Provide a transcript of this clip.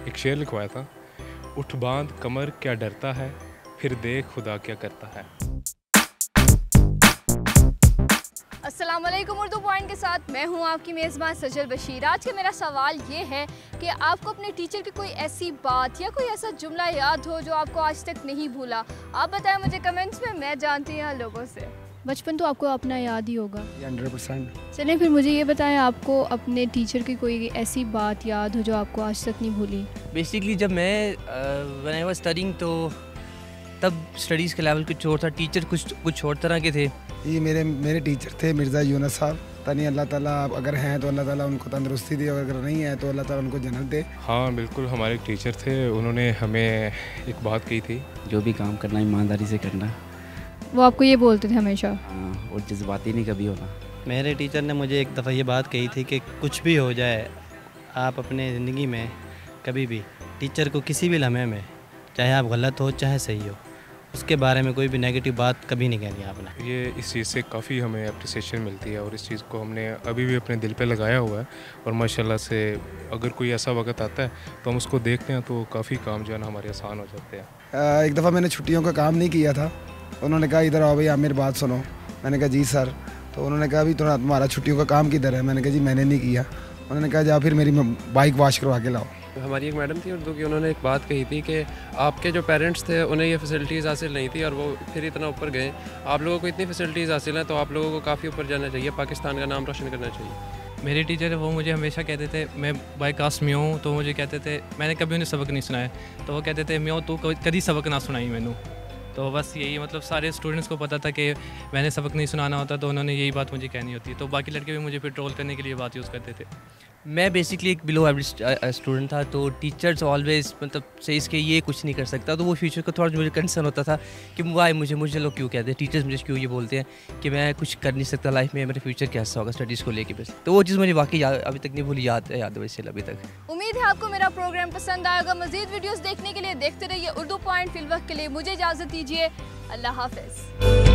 एक शेर लिखवाया था, उठ बांध कमर क्या डरता है, फिर देख खुदा क्या करता है। अस्सलाम वालेकुम। उर्दू पॉइंट के साथ मैं हूं आपकी मेज़बान सजल बशीर। आज का मेरा सवाल ये है कि आपको अपने टीचर की कोई ऐसी बात या कोई ऐसा जुमला याद हो जो आपको आज तक नहीं भूला। आप बताएं मुझे कमेंट्स में, मैं जानती हूँ लोगों से। बचपन तो आपको अपना याद ही होगा 100%। चलिए फिर मुझे ये बताएं, आपको अपने टीचर की कोई ऐसी बात याद हो जो आपको आज तक नहीं भूली। बेसिकली जब मैं व्हेन आई वाज स्टडिंग तो तब स्टडीज़ का लेवल कुछ और था, टीचर कुछ और तरह के थे। ये मेरे टीचर थे मिर्ज़ा यूनुस साहब। तनी अल्लाह ताला अगर हैं तो अल्लाह ताला उनको तंदुरुस्ती दे, और अगर नहीं है तो अल्लाह ताला उनको जन्नत दे। हाँ बिल्कुल, हमारे एक टीचर थे, उन्होंने हमें एक बात कही थी, जो भी काम करना ईमानदारी से करना। वो आपको ये बोलते थे हमेशा? हाँ, और जज्बाती नहीं कभी होना। मेरे टीचर ने मुझे एक दफ़ा ये बात कही थी कि कुछ भी हो जाए, आप अपने ज़िंदगी में कभी भी टीचर को किसी भी लम्हे में, चाहे आप गलत हो चाहे सही हो, उसके बारे में कोई भी नेगेटिव बात कभी नहीं कहनी आपने। ये इस चीज़ से काफ़ी हमें अप्रिसिएशन मिलती है और इस चीज़ को हमने अभी भी अपने दिल पे लगाया हुआ है। और माशाल्लाह से अगर कोई ऐसा वक्त आता है तो हम उसको देखते हैं तो काफ़ी काम जो है ना हमारे आसान हो जाते हैं। एक दफ़ा मैंने छुट्टियों का काम नहीं किया था, उन्होंने कहा इधर आओ भाई, आप मेरी बात सुनो। मैंने कहा जी सर। तो उन्होंने कहा अभी तुम्हारा छुट्टियों का काम किधर है? मैंने कहा जी मैंने नहीं किया। उन्होंने कहा जा फिर मेरी बाइक वॉश करवा के लाओ। हमारी एक मैडम थी उर्दू की, उन्होंने एक बात कही थी कि आपके जो पेरेंट्स थे उन्हें ये फैसिलिटीज़ हासिल नहीं थी और वो फिर इतना ऊपर गए। आप लोगों को इतनी फैसिलिटीज़ हासिल हैं तो आप लोगों को काफ़ी ऊपर जाना चाहिए, पाकिस्तान का नाम रोशन करना चाहिए। मेरे टीचर वो मुझे हमेशा कहते थे, मैं बाय कास्ट म्यो हूँ, तो मुझे कहते थे, मैंने कभी उन्हें सबक नहीं सुनाया, तो वो कहते थे म्यो तू कभी सबक ना सुनाई मैनू। तो बस यही, मतलब सारे स्टूडेंट्स को पता था कि मैंने सबक नहीं सुनाना होता, तो उन्होंने यही बात मुझे कहनी होती। तो बाकी लड़के भी मुझे फिर ट्रोल करने के लिए बात यूज़ करते थे। मैं बेसिकली एक बिलो एवरेज स्टूडेंट था, तो टीचर्स ऑलवेज मतलब से इसके ये कुछ नहीं कर सकता, तो वो फ्यूचर का थोड़ा मुझे कंसर्न होता था कि वाई मुझे लोग क्यों कहते हैं, टीचर्स मुझे क्यों ये बोलते हैं कि मैं कुछ कर नहीं सकता लाइफ में, मेरा फ्यूचर कैसा होगा स्टडीज़ को लेके। बस तो वो चीज़ मुझे वाकई अभी तक नहीं भूली, याद है वैसे अभी तक। उम्मीद है आपको मेरा प्रोग्राम पसंद आएगा। मजीद वीडियोस देखने के लिए देखते रहिए उर्दू पॉइंट। फिलवक्त के लिए मुझे इजाज़त दीजिए, अल्लाह हाफ़िज़।